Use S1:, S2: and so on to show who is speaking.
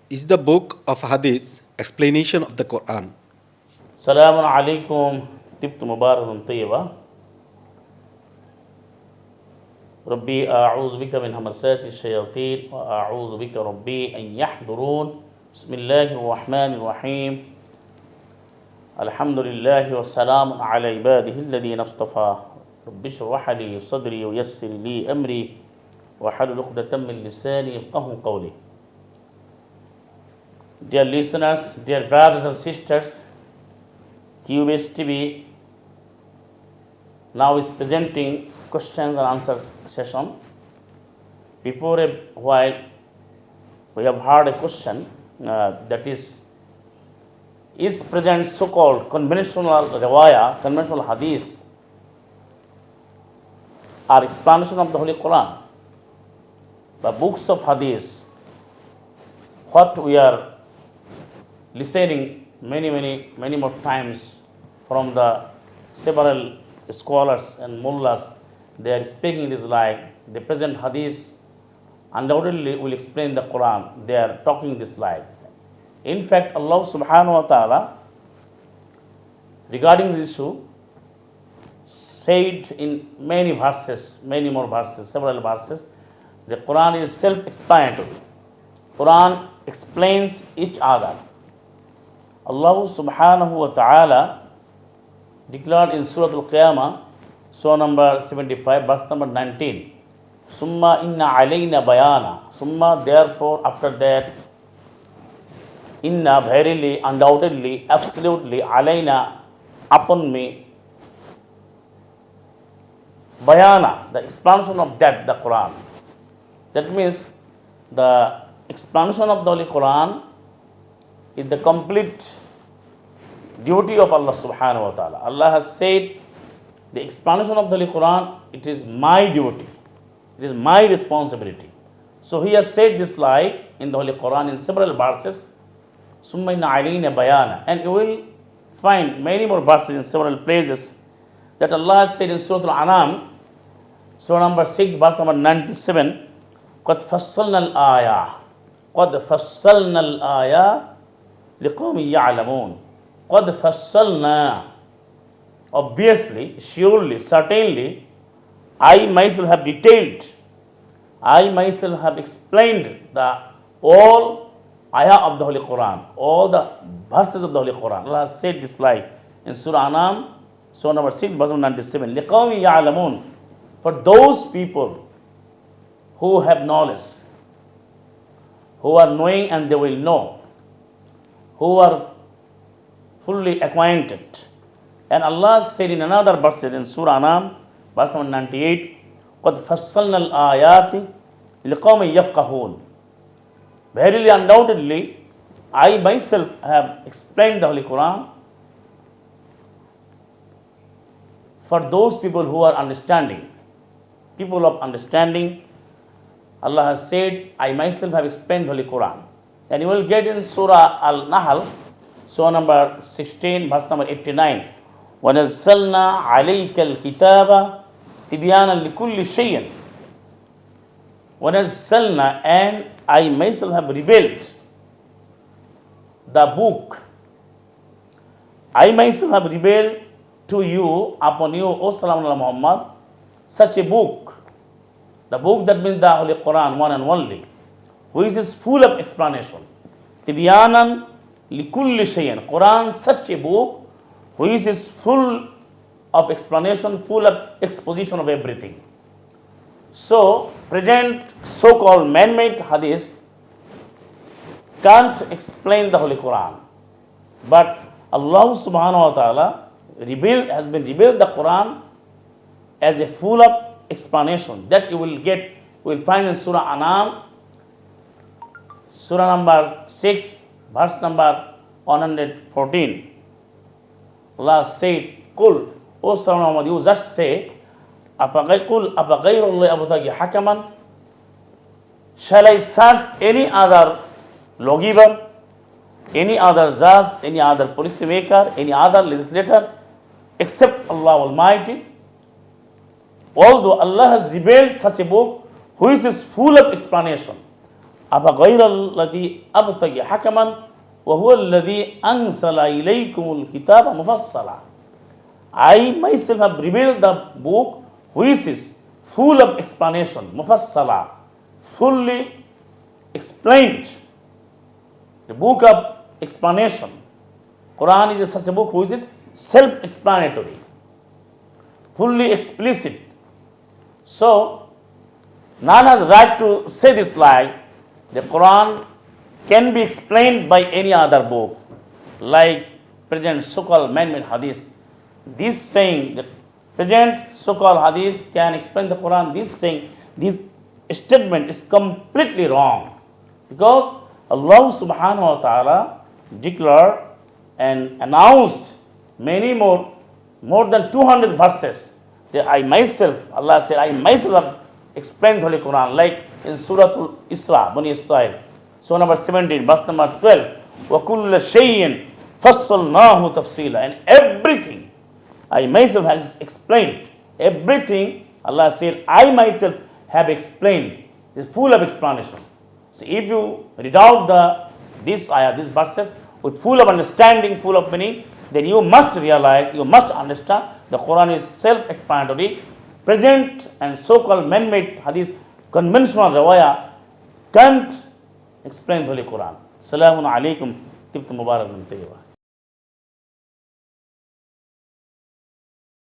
S1: is the book of Hadith explanation of the Quran.
S2: السلام عليكم طبت مبارك طيبة ربي أعوذ بك من همسات الشياطين وأعوذ بك ربي أن يحضرون بسم الله الرحمن الرحيم الحمد لله والسلام على عباده الذين اصطفى رب اشرح لي صدري ويسر لي أمري واحلل عقدة من لساني يفقهوا قولي. Dear listeners, dear brothers and sisters, QBS TV now is presenting questions and answers session. Before a while, we have heard a question that is present so-called conventional riwayah, conventional hadith, or explanation of the Holy Quran, the books of hadith, what we are listening many more times from the several scholars and mullahs. They are speaking this like the present hadith undoubtedly will explain the Quran. They are talking this like. In fact, Allah subhanahu wa ta'ala regarding this issue said in many verses, many more verses, several verses, the Quran is self-explanatory. Quran explains each other. Allah subhanahu wa ta'ala declared in Surah Al-Qiyamah, Surah number 75, verse number 19, Summa inna alayna bayana. Summa, therefore, after that, inna, verily, undoubtedly, absolutely, alayna, upon me, bayana, the explanation of that, the Quran. That means the explanation of the Holy Quran is the complete duty of Allah subhanahu wa ta'ala. Allah has said the explanation of the Holy Quran, it is my duty, it is my responsibility. So he has said this like in the Holy Quran in several verses, Summa inna alayna bayana, and you will find many more verses in several places that Allah has said in Surah Al-An'am, Surah number 6, verse number 97, قَدْ فَصَّلْنَا الْآيَةِ قَدْ فَصَّلْنَا الْآيَةِ لِقَوْمٍ يَعْلَمُونَ. قَدْ فَصَّلْنَا. Obviously, surely, certainly, I myself have detailed, I myself have explained the all ayah of the Holy Quran, all the verses of the Holy Quran. Allah has said this like in Surah Anam, Surah number 6, verse 97, لِقَوْمٍ يَعْلَمُونَ. For those people who have knowledge, who are knowing and they will know, who are fully acquainted. And Allah said in another verse in Surah Anam, verse 98, قَدْ فَصَّلْنَا الْآيَاتِ لِقَوْمٍ يَفْقَهُونَ. Verily, undoubtedly, I myself have explained the Holy Quran for those people who are understanding, people of understanding. Allah has said, I myself have explained the Holy Quran. And you will get in Surah Al-Nahl, Surah number 16, verse number 89. وَنَزَّلْنَا عَلَيْكَ الْكِتَابَ تِبْيَانًا لِكُلِّ شَيْءٍ. وَنَزَّلْنَا, and I myself have revealed the book. I myself have revealed to you, upon you, O Salam Allah Muhammad, such a book. The book that means the Holy Quran, one and only, which is full of explanation. Tibyanan likulli shay'in. Quran, such a book which is full of explanation, full of exposition of everything. So, present so-called man-made hadith can't explain the Holy Quran. But Allah subhanahu wa ta'ala has been revealed the Quran as a full of explanation that you will find in Surah Anam, Surah number 6, verse number 114. Allah said, Qul, O Salam Muhammad, you just say, Qul apaghayrullah abtaghi hakaman. Shall I search any other lawgiver, any other judge, any other policy maker, any other legislator, except Allah Almighty? Although Allah has revealed such a book which is full of explanation, أفغير الذي أبتغي حكما وهو الذي أنزل إليكم الكتاب مفصلا. I myself have revealed the book which is full of explanation, mufassala, fully explained. The book of explanation. Quran is such a book which is self-explanatory, fully explicit. So, none has right to say this like the Quran can be explained by any other book, like present so-called man-made hadith. This saying, the present so-called hadith can explain the Quran. This saying, this statement is completely wrong, because Allah subhanahu wa ta'ala declared and announced many more than 200 verses. Say, I myself, Allah said, I myself have explained the Holy Quran, like in Surah Al-Isra, Bani Israel, Surah number 17, verse number 12, وَكُلَّ شَيْءٍ فَصَّلْنَاهُ تَفْصِيلًا. And everything, I myself have explained. Everything, Allah said, I myself have explained. It's full of explanation. So if you read out these ayah, these verses, with full of understanding, full of meaning, then you must realize, you must understand the Quran is self-explanatory. Present and so-called man-made hadith, conventional rawaya, can't explain the Holy Quran. Salamun alaikum, tibtu mubarak min tayyiba.